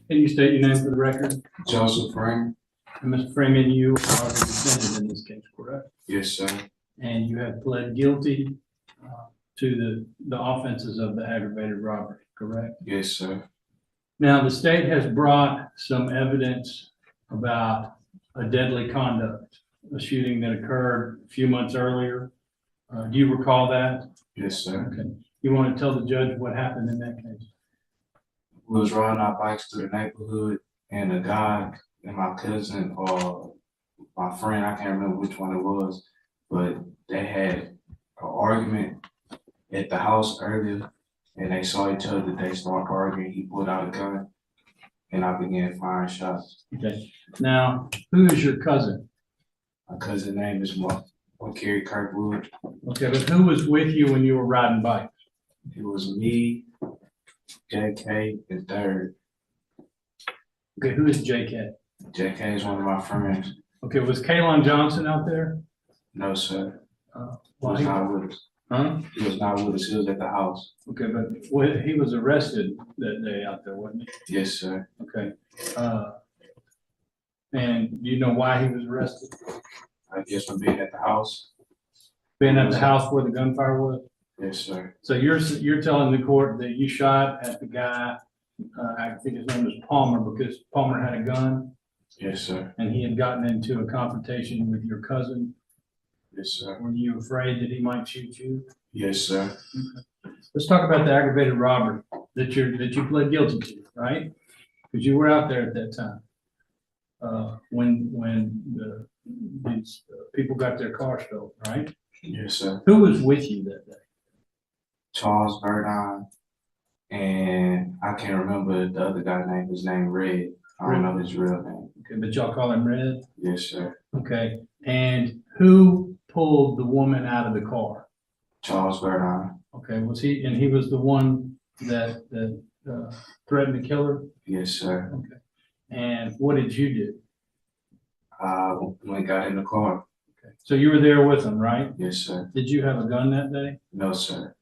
Can you state your name for the record? Joseph Freeman. And Mr. Freeman, you are the defendant in this case, correct? Yes, sir. And you have pled guilty to the offenses of the aggravated robbery, correct? Yes, sir. Now, the state has brought some evidence about a deadly conduct, a shooting that occurred a few months earlier. Do you recall that? Yes, sir. Okay. You want to tell the judge what happened in that case? We was riding our bikes through the neighborhood, and a guy and my cousin or my friend, I can't remember which one it was, but they had an argument at the house earlier, and they saw each other. They started arguing. He pulled out a gun, and I began firing shots. Okay. Now, who is your cousin? My cousin's name is Kerry Kirkwood. Okay, but who was with you when you were riding bikes? It was me, JK, and third. Okay, who is JK? JK is one of my friends. Okay, was Kalon Johnson out there? No, sir. He Well, was not with us. huh? He was not with us. He was at the house. Okay, but he was arrested that day out there, wasn't he? Yes, sir. Okay. And do you know why he was arrested? I guess from being at the house. Being at the house where the gunfire was? Yes, sir. So you're telling the court that you shot at the guy, I think his name was Palmer, because Palmer had a gun Yes, sir. and he had gotten into a confrontation with your cousin. Yes, sir. Were you afraid that he might shoot you? Yes, sir. Let's talk about the aggravated robbery that you pled guilty to, right? Because you were out there at that time. When these people got their car stolen, right? Yes, sir. Who was with you that day? Charles Verdine, and I can't remember the other guy's name. His name Red. I don't know his real name. Okay, but y'all call him Red? Yes, sir. Okay, and who pulled the woman out of the car? Charles Verdine. Okay, he was the one that threatened to kill her? Yes, sir. Okay, and what did you do? I went and got in the car. Okay, so you were there with him, right? Yes, sir. Did you have a gun that day? No, sir.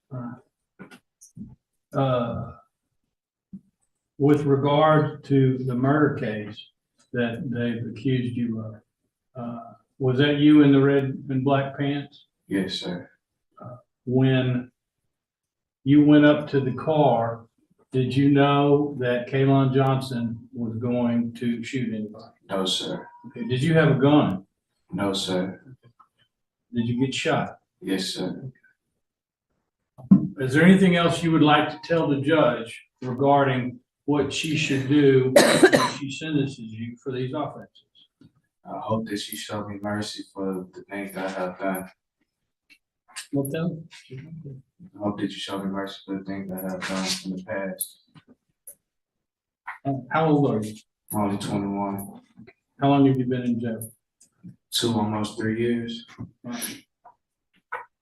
With regard to the murder case that they've accused you of, was that you in the red and black pants? Yes, sir. When you went up to the car, did you know that Kalon Johnson was going to shoot anybody? No, sir. Okay, did you have a gun? No, sir. Did you get shot? Yes, sir. Is there anything else you would like to tell the judge regarding what she should do when she sentences you for these offenses? I hope that she showed me mercy for the things that I have done. Well, tell I hope that you show me mercy for the things that I have done in the past. How old are you? I'm only 21. How long have you been in jail? Almost 3 years.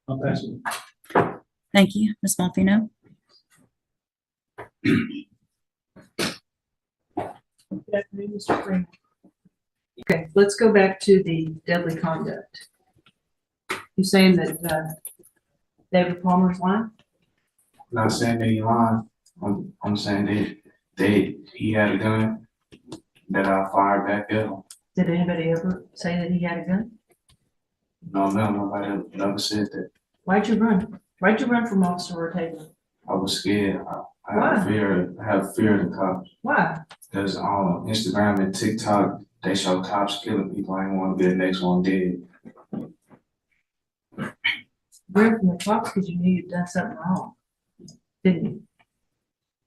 I'll pass it. Thank you, Ms. Malfino. Good afternoon, Mr. Freeman. Okay, let's go back to the deadly conduct. You're saying that David Palmer's lying? I'm not saying that he lied. I'm saying that he had a gun that I fired back at him. Did anybody ever say that he had a gun? No, nobody ever said that. Why'd you run? Why'd you run from Officer Ortega? I was scared. I Why? had fear. I have fear of the cops. Why? Because on Instagram and TikTok, they show cops killing people. I didn't want to be the next one dead. Ran from the cops because you knew you'd done something wrong, didn't you?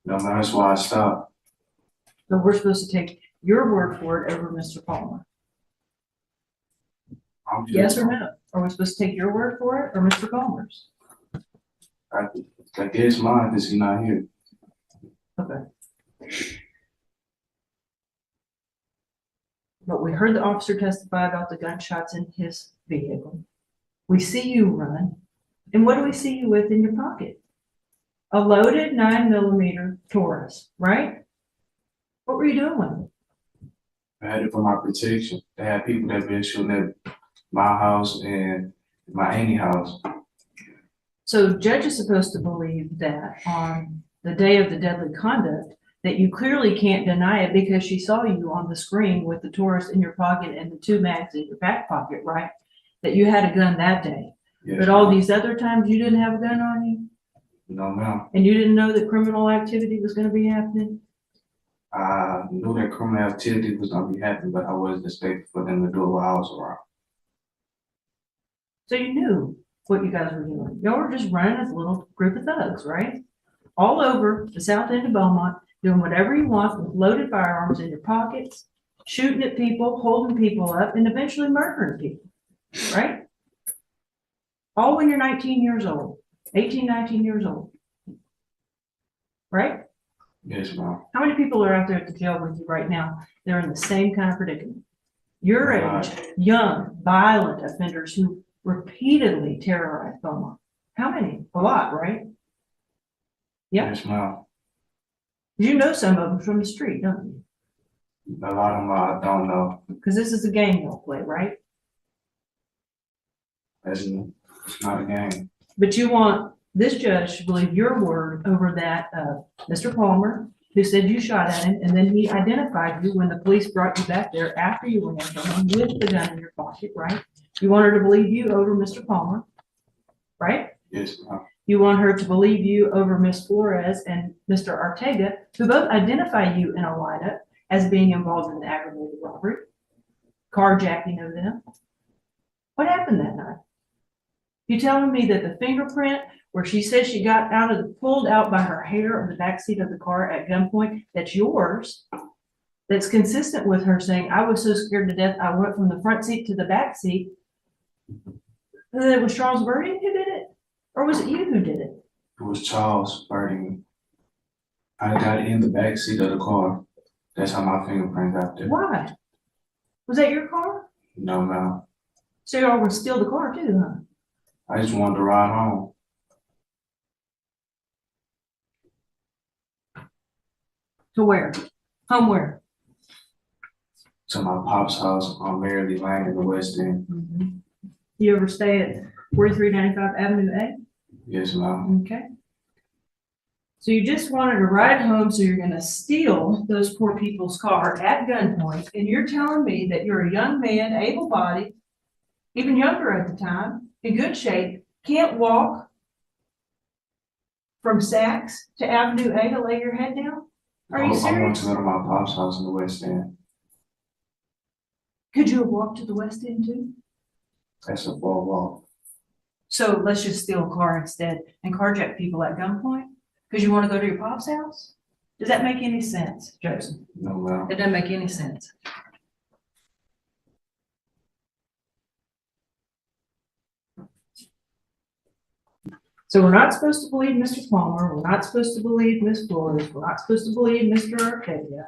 No, man, that's why I stopped. So we're supposed to take your word for it over Mr. Palmer. I'm just- Yes or no? Are we supposed to take your word for it or Mr. Palmer's? I guess mine because he's not here. Okay. But we heard the officer testify about the gunshots in his vehicle. We see you run. And what do we see you with in your pocket? A loaded 9mm Taurus, right? What were you doing with it? I had it for my protection. They had people that been shooting at my house and my auntie house. So judge is supposed to believe that on the day of the deadly conduct, that you clearly can't deny it because she saw you on the screen with the Taurus in your pocket and the 2 mags in your back pocket, right? That you had a gun that day. Yes, But all ma'am. these other times you didn't have a gun on you? No, ma'am. And you didn't know that criminal activity was gonna be happening? I knew that criminal activity was gonna be happening, but I wasn't expecting for them to do it while I was around. So you knew what you guys were doing. Y'all were just running as a little group of thugs, right? All over the south end of Beaumont, doing whatever you want with loaded firearms in your pockets, shooting at people, holding people up, and eventually murdering people, right? All when you're 19 years old, 18, 19 years old. Right? Yes, ma'am. How many people are out there at the jail with you right now? They're in the same kind of predicament. Your age, young, violent offenders who repeatedly terrorize Beaumont. How many? A lot, right? Yeah. Yes, ma'am. You know some of them from the street, don't you? A lot of them I don't know. Because this is a game you'll play, right? It's not a game. But you want this judge to believe your word over that of Mr. Palmer, who said you shot at him, and then he identified you when the police brought you back there after you went after him with the gun in your pocket, right? You want her to believe you over Mr. Palmer, right? Yes, ma'am. You want her to believe you over Miss Flores and Mr. Ortega, who both identify you in a lineup as being involved in the aggravated robbery, carjacking of them. What happened that night? You telling me that the fingerprint where she says she got pulled out by her hair on the backseat of the car at gunpoint, that's yours, that's consistent with her saying, I was so scared to death, I went from the front seat to the back seat. And then it was Charles Birding who did it? Or was it you who did it? It was Charles Birding. I got in the back seat of the car. That's how my fingerprint got there. Why? Was that your car? No, ma'am. So y'all were steal the car too, huh? I just wanted to ride home. To where? Home where? To my pop's house on Merrily Lane in the West End. You ever stay at 4395 Avenue A? Yes, ma'am. Okay. So you just wanted to ride home, so you're gonna steal those poor people's car at gunpoint, and you're telling me that you're a young man, able-bodied, even younger at the time, in good shape, can't walk from Saks to Avenue A to lay your head down? Are you I want serious? to go to my pop's house in the West End. Could you have walked to the West End too? That's a far walk. So let's just steal a car instead and carjack people at gunpoint? Because you want to go to your pop's house? Does that make any sense, Joseph? No, ma'am. It doesn't make any sense. So we're not supposed to believe Mr. Palmer, we're not supposed to believe Miss Flores, we're not supposed to believe Mr. Arcadia.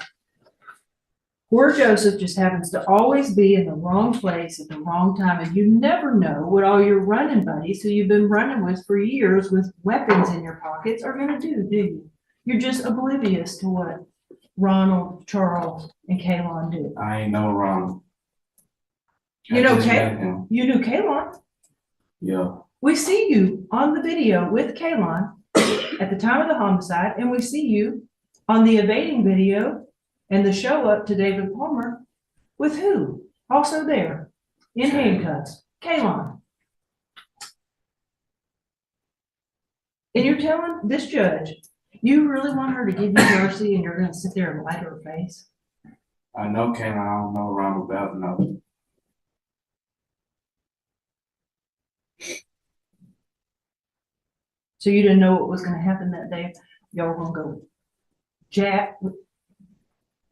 Poor Joseph just happens to always be in the wrong place at the wrong time, and you never know what all your running buddies who you've been running with for years with weapons in your pockets are gonna do you? You're just oblivious to what Ronald, Charles, and Kaylon do. I ain't no wrong. You know I just Kay- met him. You knew Kaylon. Yeah. We see you on the video with Kaylon at the time of the homicide, and we see you on the evading video and the show up to David Palmer with who? Also there in handcuffs, Kaylon. And you're telling this judge, you really want her to give you mercy and you're gonna sit there and lie to her face? I know Kayla, I don't know Ronald about no. So you didn't know what was gonna happen that day? Y'all were gonna go Jack,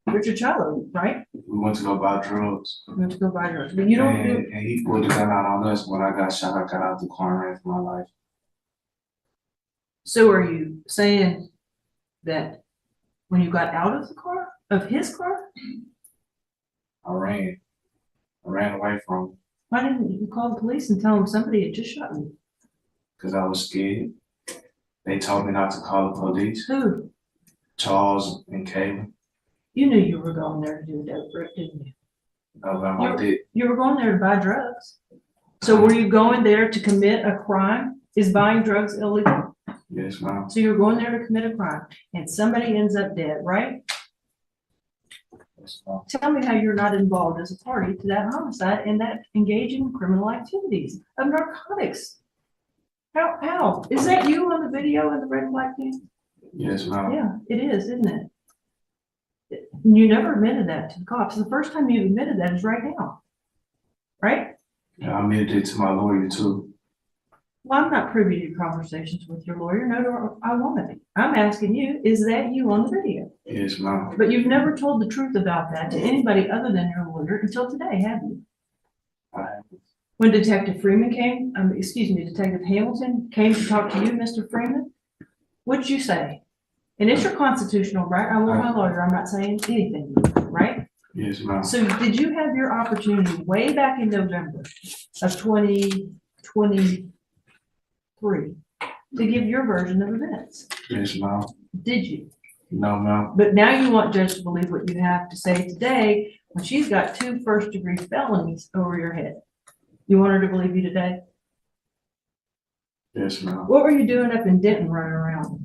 Richard Chilo, right? We went to go buy drugs. You went to go buy drugs, but you don't do. And he pulled the gun out on us. When I got shot, I got out the car and ran for my life. So are you saying that when you got out of the car, of his car, I ran. I ran away from him why didn't you call the police and tell them somebody had just shot you? because I was scared. They told me not to call the police. Who? Charles and Kayla. You knew you were going there to do a dope trip, didn't you? I did. You were going there to buy drugs. So were you going there to commit a crime? Is buying drugs illegal? Yes, ma'am. So you're going there to commit a crime and somebody ends up dead, right? Yes, ma'am. Tell me how you're not involved as a party to that homicide and that engaging in criminal activities of narcotics. How? Is that you on the video in the red and black pants? Yes, ma'am. Yeah, it is, isn't it? You never admitted that to the cops. The first time you admitted that is right now. Right? Yeah, I admitted it to my lawyer too. Well, I'm not privy to conversations with your lawyer, no, nor I want to be. I'm asking you, is that you on the video? Yes, ma'am. But you've never told the truth about that to anybody other than your lawyer until today, have you? When Detective Freeman came, Detective Hamilton came to talk to you, Mr. Freeman, what'd you say? And it's your constitutional right, I was my lawyer, I'm not saying anything, right? Yes, ma'am. So did you have your opportunity way back in November of 2023 to give your version of events? Yes, ma'am. Did you? No, ma'am. But now you want Judge to believe what you have to say today when she's got 2 first-degree felonies over your head. You want her to believe you today? Yes, ma'am. What were you doing up in Denton running around?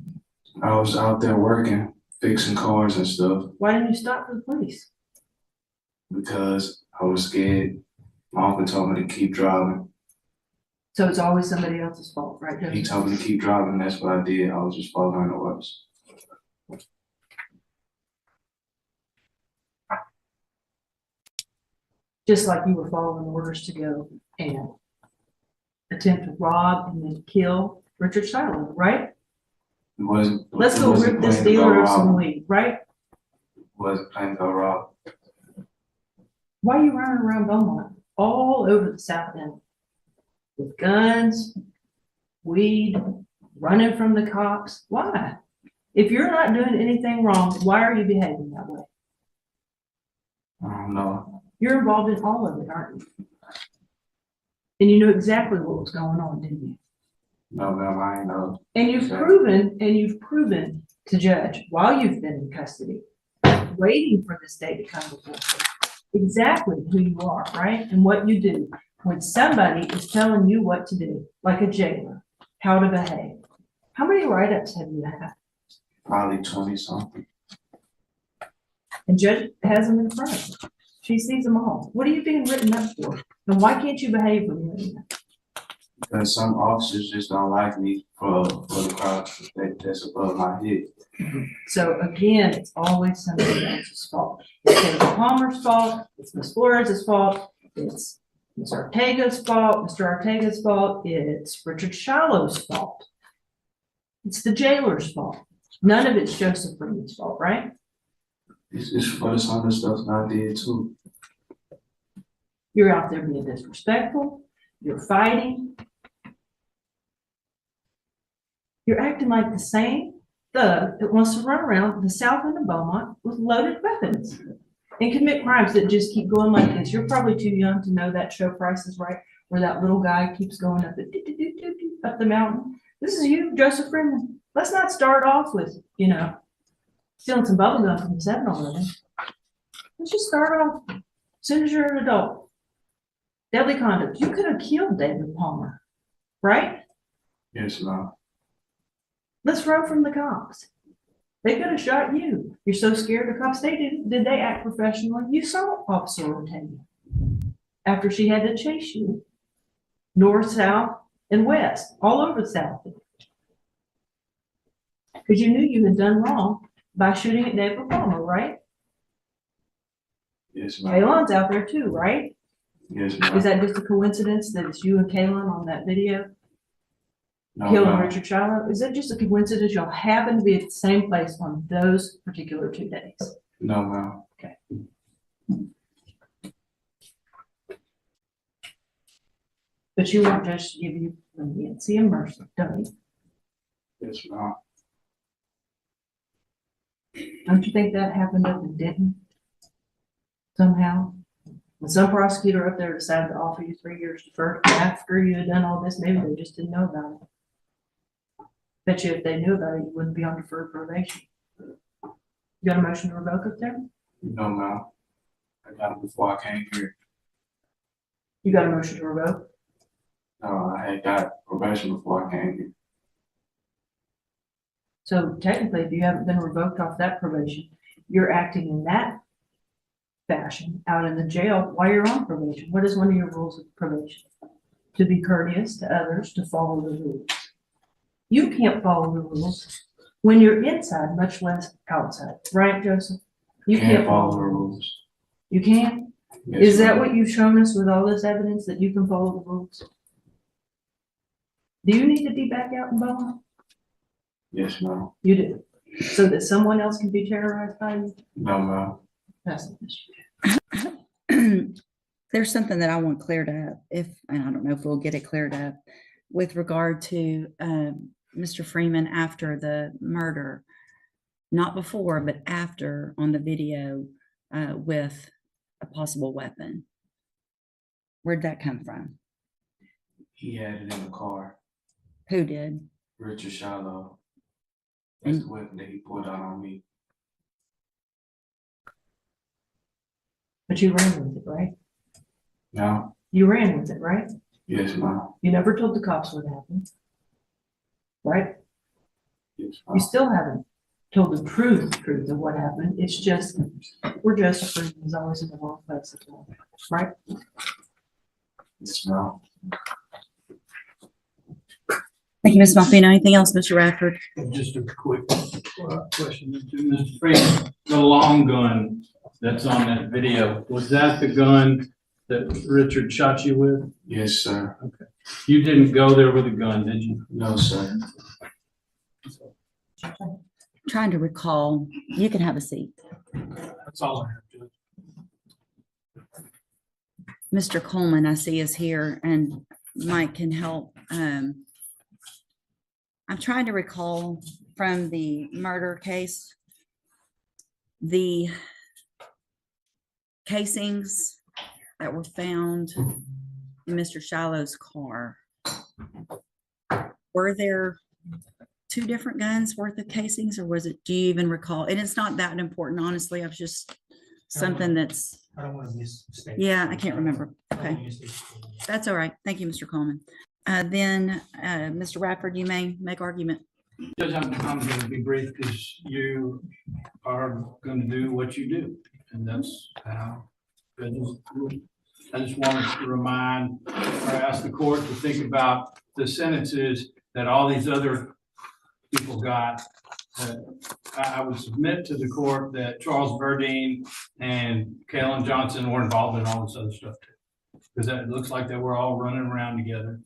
I was out there working, fixing cars and stuff Why didn't you stop for the police? because I was scared. My uncle told me to keep driving. So it's always somebody else's fault, right? He Judge? told me to keep driving. That's what I did. I was just following the orders. Just like you were following orders to go and attempt to rob and then kill Richard Shiloh, right? It wasn't. Let's it go wasn't rip this planning to go dealer of some rob. weed, right? Wasn't planning to go rob. Why are you running around Beaumont all over the South End with guns, weed, running from the cops? Why? If you're not doing anything wrong, why are you behaving that way? I don't know. You're involved in all of it, aren't you? And you knew exactly what was going on, didn't you? No, ma'am, I ain't know. And you've proven to Judge while you've been in custody, waiting for this day to come before you, exactly who you are, right? And what you do when somebody is telling you what to do, like a jailer, how to behave. How many write-ups have you had? Probably 20 something. And Judge has them in front of her. She sees them all. What are you being written up for? And why can't you behave when you're in there? Because some officers just don't like me for the crowd that's above my head. So again, it's always somebody else's fault. It's David Palmer's fault, it's Ms. Flores' fault, it's Ms. Ortega's fault, Mr. Ortega's fault, it's Richard Shiloh's fault. It's the jailer's fault. None of it's Joseph Freeman's fault, right? It's for some of the stuff that I did too. You're out there being disrespectful, you're fighting. You're acting like the same thug that wants to run around the south end of Beaumont with loaded weapons and commit crimes that just keep going like this. You're probably too young to know that show Price is Right, where that little guy keeps going up up the mountain. This is you, Joseph Freeman. Let's not start off with, stealing some bubble gum from 7-Eleven. Let's just start off as soon as you're an adult. Deadly conduct. You could have killed David Palmer, right? Yes, ma'am. Let's run from the cops. They could have shot you. You're so scared of cops. They didn't. Did they act professionally? You saw Officer Ortega after she had to chase you north, south, and west, all over the South. Because you knew you had done wrong by shooting at David Palmer, right? Yes, ma'am. Kaylon's out there too, right? Yes, ma'am. Is that just a coincidence that it's you and Kaylon on that video? No, Killing ma'am. Richard Shiloh? Is it just a coincidence y'all happen to be at the same place on those particular 2 days? No, ma'am. But you want Judge to give you leniency and mercy, don't you? Yes, ma'am. Don't you think that happened up in Denton? Somehow? When some prosecutor up there decided to offer you 3 years deferred after you had done all this, maybe they just didn't know about it. Bet you if they knew about it, you wouldn't be on deferred probation. You got a motion to revoke up there? No, ma'am. I got it before I came here. You got a motion to revoke? No, I had got probation before I came here. So technically, if you haven't been revoked off that probation, you're acting in that fashion out in the jail while you're on probation. What is one of your rules of probation? To be courteous to others, to follow the rules. You can't follow the rules when you're inside, much less outside, right, Joseph? You Can't follow the rules. You can't? Yes, Is that ma'am. what you've shown us with all this evidence, that you can follow the rules? Do you need to be back out in Beaumont? Yes, ma'am. You do. So that someone else can be terrorized by you? No, ma'am. That's the issue. There's something that I want cleared up, and I don't know if we'll get it cleared up, with regard to Mr. Freeman after the murder, not before, but after on the video with a possible weapon. Where'd that come from? He had it in the car. Who did? Richard Shallow. That's the weapon that he pulled out on me. But you ran with it, right? No? You ran with it, right? Yes, ma'am. You never told the cops what happened. Right? Yes, You ma'am. still haven't told the truth of what happened. It's just, we're just is always in the wrong place as well, right? Yes, ma'am. Thank you, Ms. Malfino. Anything else, Mr. Radford? Just a quick question to Mr. Freeman. The long gun that's on that video, was that the gun that Richard shot you with? Yes, sir. You didn't go there with a gun, did you? No, sir. Trying to recall. You can have a seat. That's all I have, Judge. Mr. Coleman, I see, is here, and Mike can help. I'm trying to recall from the murder case, the casings that were found in Mr. Shallow's car. Were there two different guns worth of casings, or was it, do you even recall? And it's not that important, honestly. I was just something that's, I don't want to miss mistakes. yeah, I can't remember. I don't wanna Okay, miss mistakes. that's all right. Thank you, Mr. Coleman. Then, Mr. Radford, you may make argument. Judge, I'm going to be brief because you are going to do what you do, and that's how. I just wanted to remind or ask the court to think about the sentences that all these other people got. I would submit to the court that Charles Verdine and Kalen Johnson were involved in all this other stuff too, because it looks like they were all running around together.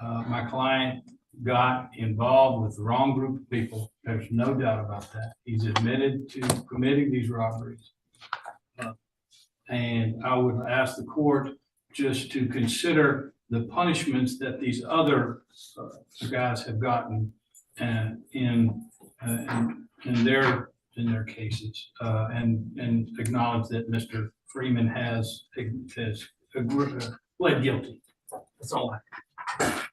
My client got involved with the wrong group of people. There's no doubt about that. He's admitted to committing these robberies. And I would ask the court just to consider the punishments that these other guys have gotten in their cases, and acknowledge that Mr. Freeman has pled guilty. That's all I have.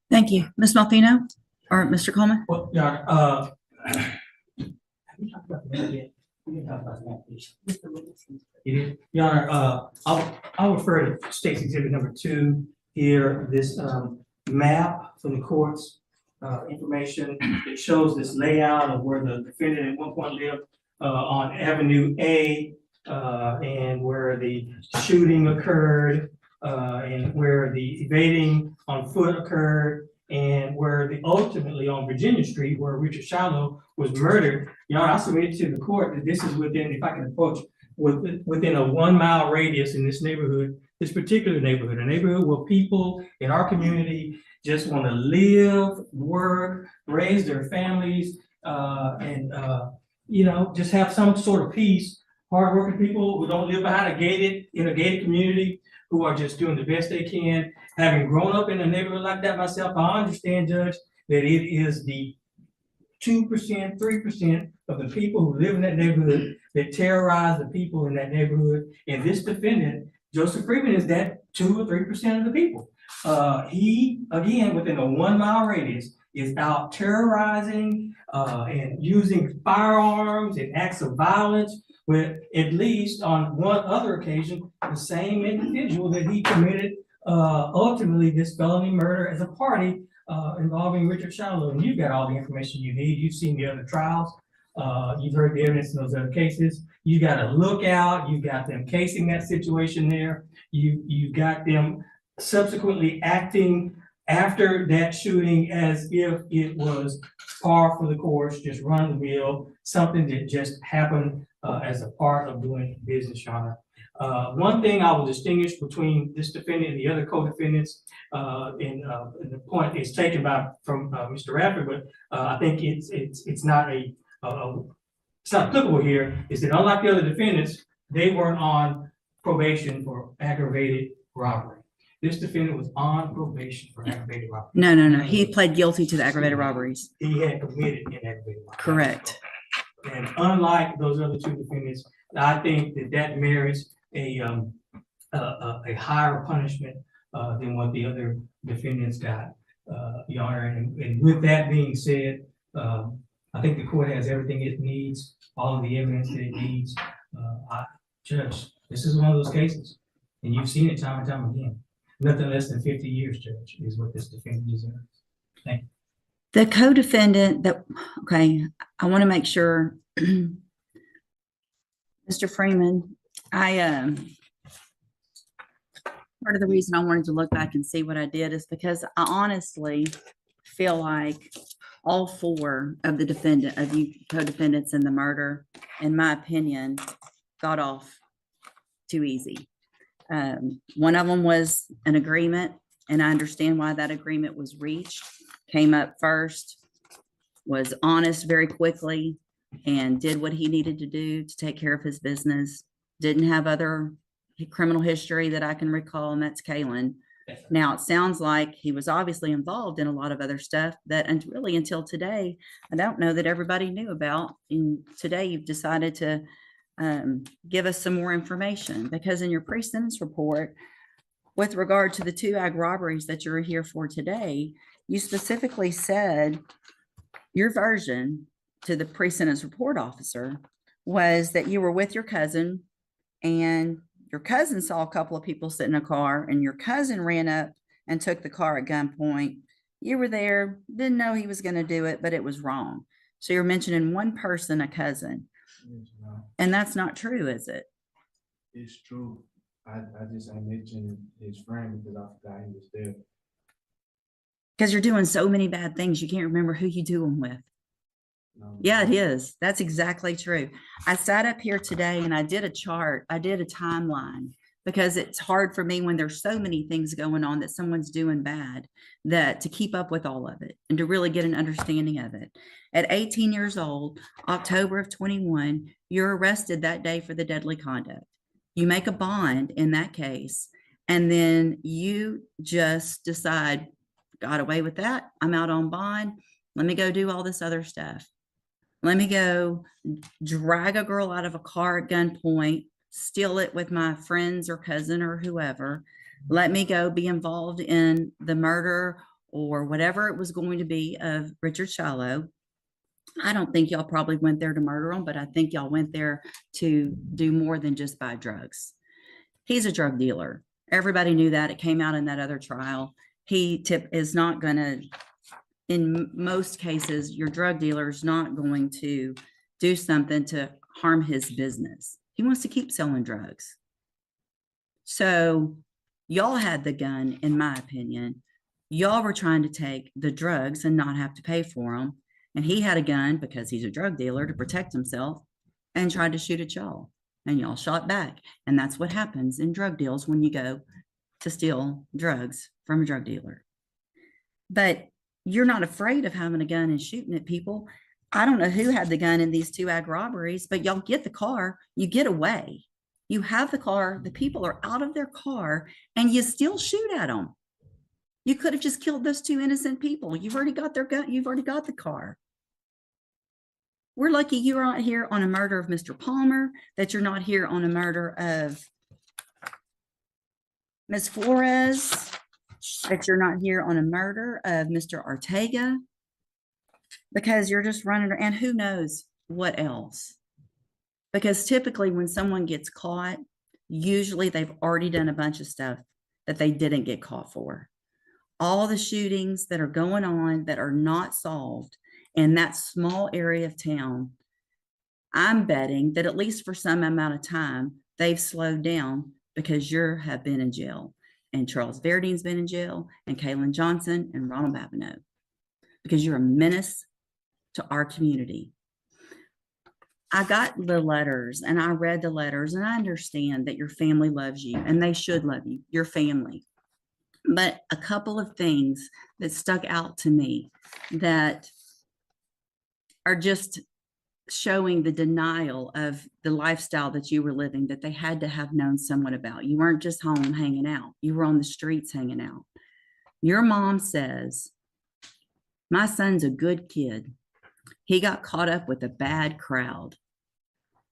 Thank you. Ms. Malfino or Mr. Coleman? Well, Your Honor, have you talked about that yet? We didn't talk about that, please. You did? Your Honor, I'll refer to State's Exhibit number 2 here, this map from the court's information. It shows this layout of where the defendant at one point lived on Avenue A, and where the shooting occurred, and where the evading on foot occurred, and where the ultimately on Virginia Street, where Richard Shallow was murdered. Your Honor, I submitted to the court that this is within, if I can approach, within a 1 mile radius in this neighborhood, this particular neighborhood, a neighborhood where people in our community just want to live, work, raise their families, and just have some sort of peace. Hardworking people who don't live in a gated community, who are just doing the best they can. Having grown up in a neighborhood like that myself, I understand, Judge, that it is the 2%, 3% of the people who live in that neighborhood that terrorize the people in that neighborhood. And this defendant, Joseph Freeman, is that 2 or 3% of the people. He, again, within a 1 mile radius, is out terrorizing and using firearms and acts of violence, with at least on one other occasion, the same individual that he committed ultimately this felony murder as a party involving Richard Shallow, and you've got all the information you need. You've seen the other trials. You've heard the evidence in those other cases. You got a lookout. You've got them casing that situation there. You've got them subsequently acting after that shooting as if it was par for the course, just run of the mill, something that just happened as a part of doing business, Your Honor. One thing I will distinguish between this defendant and the other co-defendants, and the point is taken from Mr. Radford, but I think it's not it's not applicable here, is that unlike the other defendants, they weren't on probation for aggravated robbery. This defendant was on probation for aggravated robbery. No. He pled guilty to the aggravated robberies. He had committed an aggravated robbery. Correct. And unlike those other two defendants, I think that merits a higher punishment than what the other defendants got, Your Honor. And with that being said, I think the court has everything it needs, all of the evidence that it needs. Judge, this is one of those cases, and you've seen it time and time again. Nothing less than 50 years, Judge, is what this defendant deserves. Thank you. The co-defendant okay, I want to make sure, Mr. Freeman, part of the reason I wanted to look back and see what I did is because I honestly feel like all four of you co-defendants in the murder, in my opinion, got off too easy. One of them was an agreement, and I understand why that agreement was reached. Came up first, was honest very quickly, and did what he needed to do to take care of his business. Didn't have other criminal history that I can recall, and that's Kalen. Now, it sounds like he was obviously involved in a lot of other stuff that, and really until today, I don't know that everybody knew about. And today you've decided to give us some more information, because in your pre-sentence report, with regard to the two ag robberies that you're here for today, you specifically said your version to the pre-sentence report officer was that you were with your cousin, and your cousin saw a couple of people sit in a car, and your cousin ran up and took the car at gunpoint. You were there, didn't know he was going to do it, but it was wrong. So you're mentioning one person, a cousin. Yes, ma'am. And that's not true, is it? It's true. I mentioned his friend because I forgot he was there. Because you're doing so many bad things, you can't remember who you do them with. No. Yeah, it is. That's exactly true. I sat up here today and I did a chart. I did a timeline, because it's hard for me when there's so many things going on that someone's doing bad, that to keep up with all of it and to really get an understanding of it. At 18 years old, October of 21, you're arrested that day for the deadly conduct. You make a bond in that case, and then you just decide, got away with that. I'm out on bond. Let me go do all this other stuff. Let me go drag a girl out of a car at gunpoint, steal it with my friends or cousin or whoever. Let me go be involved in the murder or whatever it was going to be of Richard Shallow. I don't think y'all probably went there to murder him, but I think y'all went there to do more than just buy drugs. He's a drug dealer. Everybody knew that. It came out in that other trial. He is not going to, in most cases, your drug dealer is not going to do something to harm his business. He wants to keep selling drugs. So y'all had the gun, in my opinion. Y'all were trying to take the drugs and not have to pay for them. And he had a gun because he's a drug dealer to protect himself, and tried to shoot at y'all. And y'all shot back. And that's what happens in drug deals when you go to steal drugs from a drug dealer. But you're not afraid of having a gun and shooting at people. I don't know who had the gun in these two ag robberies, but y'all get the car, you get away. You have the car, the people are out of their car, and you still shoot at them. You could have just killed those two innocent people. You've already got their gun, you've already got the car. We're lucky you're not here on a murder of Mr. Palmer, that you're not here on a murder of Ms. Flores, that you're not here on a murder of Mr. Ortega, because you're just running, and who knows what else. Because typically when someone gets caught, usually they've already done a bunch of stuff that they didn't get caught for. all the shootings that are going on that are not solved in that small area of town, I'm betting that at least for some amount of time, they've slowed down because you have been in jail, and Charles Verdine's been in jail, and Kaylin Johnson and Ronald Babineau, because you're a menace to our community. I got the letters and I read the letters, and I understand that your family loves you and they should love you, your family. But a couple of things that stuck out to me that are just showing the denial of the lifestyle that you were living, that they had to have known someone about. You weren't just home hanging out. You were on the streets hanging out. Your mom says, my son's a good kid. He got caught up with a bad crowd.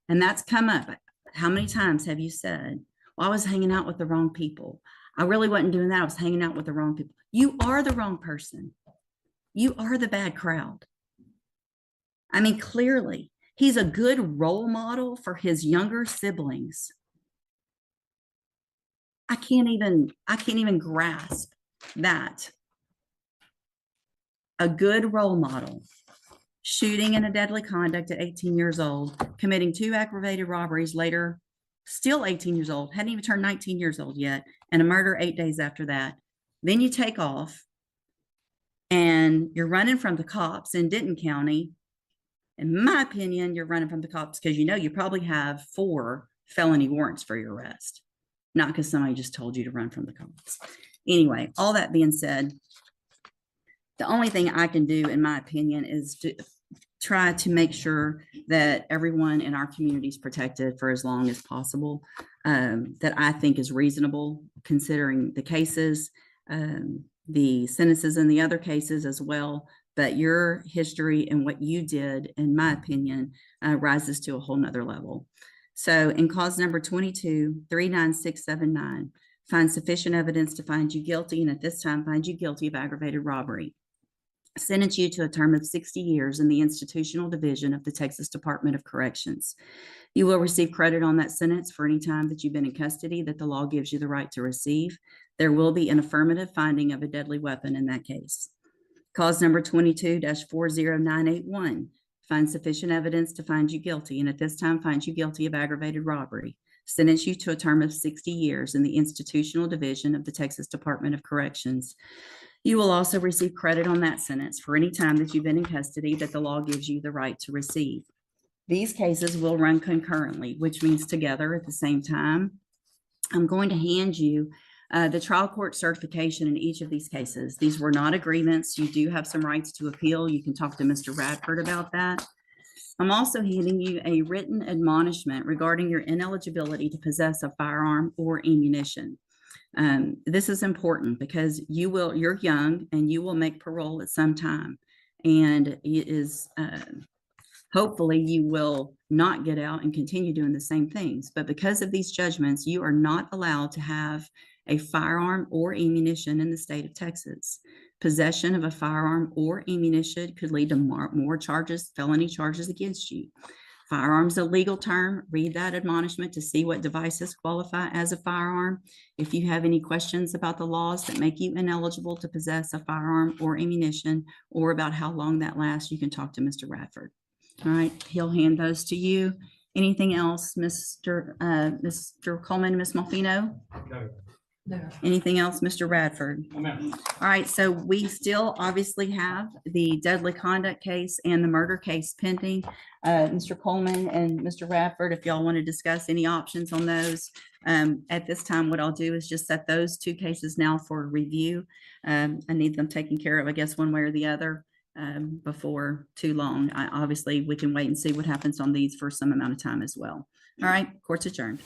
And that's come up. How many times have you said, well, I was hanging out with the wrong people. I really wasn't doing that. I was hanging out with the wrong people. You are the wrong person. You are the bad crowd. I mean, clearly, he's a good role model for his younger siblings. I can't even grasp that. A good role model, shooting in a deadly conduct at 18 years old, committing 2 aggravated robberies later, still 18 years old, hadn't even turned 19 years old yet, and a murder 8 days after that. Then you take off and you're running from the cops in Denton County. In my opinion, you're running from the cops because you know you probably have 4 felony warrants for your arrest, not because somebody just told you to run from the cops. Anyway, all that being said, the only thing I can do, in my opinion, is to try to make sure that everyone in our community is protected for as long as possible, that I think is reasonable considering the cases, the sentences in the other cases as well. But your history and what you did, in my opinion, rises to a whole nother level. So in cause number 22-39679, find sufficient evidence to find you guilty, and at this time find you guilty of aggravated robbery. Sentence you to a term of 60 years in the institutional division of the Texas Department of Corrections. You will receive credit on that sentence for any time that you've been in custody that the law gives you the right to receive. There will be an affirmative finding of a deadly weapon in that case. Cause number 22-40981, find sufficient evidence to find you guilty, and at this time find you guilty of aggravated robbery. Sentence you to a term of 60 years in the institutional division of the Texas Department of Corrections. You will also receive credit on that sentence for any time that you've been in custody that the law gives you the right to receive. These cases will run concurrently, which means together at the same time. I'm going to hand you the trial court certification in each of these cases. These were not agreements. You do have some rights to appeal. You can talk to Mr. Radford about that. I'm also handing you a written admonishment regarding your ineligibility to possess a firearm or ammunition. This is important because you're young and you will make parole at some time. And it is, hopefully you will not get out and continue doing the same things. But because of these judgments, you are not allowed to have a firearm or ammunition in the state of Texas. Possession of a firearm or ammunition could lead to more charges, felony charges against you. Firearms, a legal term. Read that admonishment to see what devices qualify as a firearm. If you have any questions about the laws that make you ineligible to possess a firearm or ammunition, or about how long that lasts, you can talk to Mr. Radford. All right, he'll hand those to you. Anything else, Mr. Coleman, Ms. Malfino? No. Anything else, Mr. Radford? Amen. All right, so we still obviously have the deadly conduct case and the murder case pending. Mr. Coleman and Mr. Radford, if y'all want to discuss any options on those, at this time, what I'll do is just set those 2 cases now for review. I need them taken care of, I guess, one way or the other before too long. Obviously, we can wait and see what happens on these for some amount of time as well. All right, court's adjourned.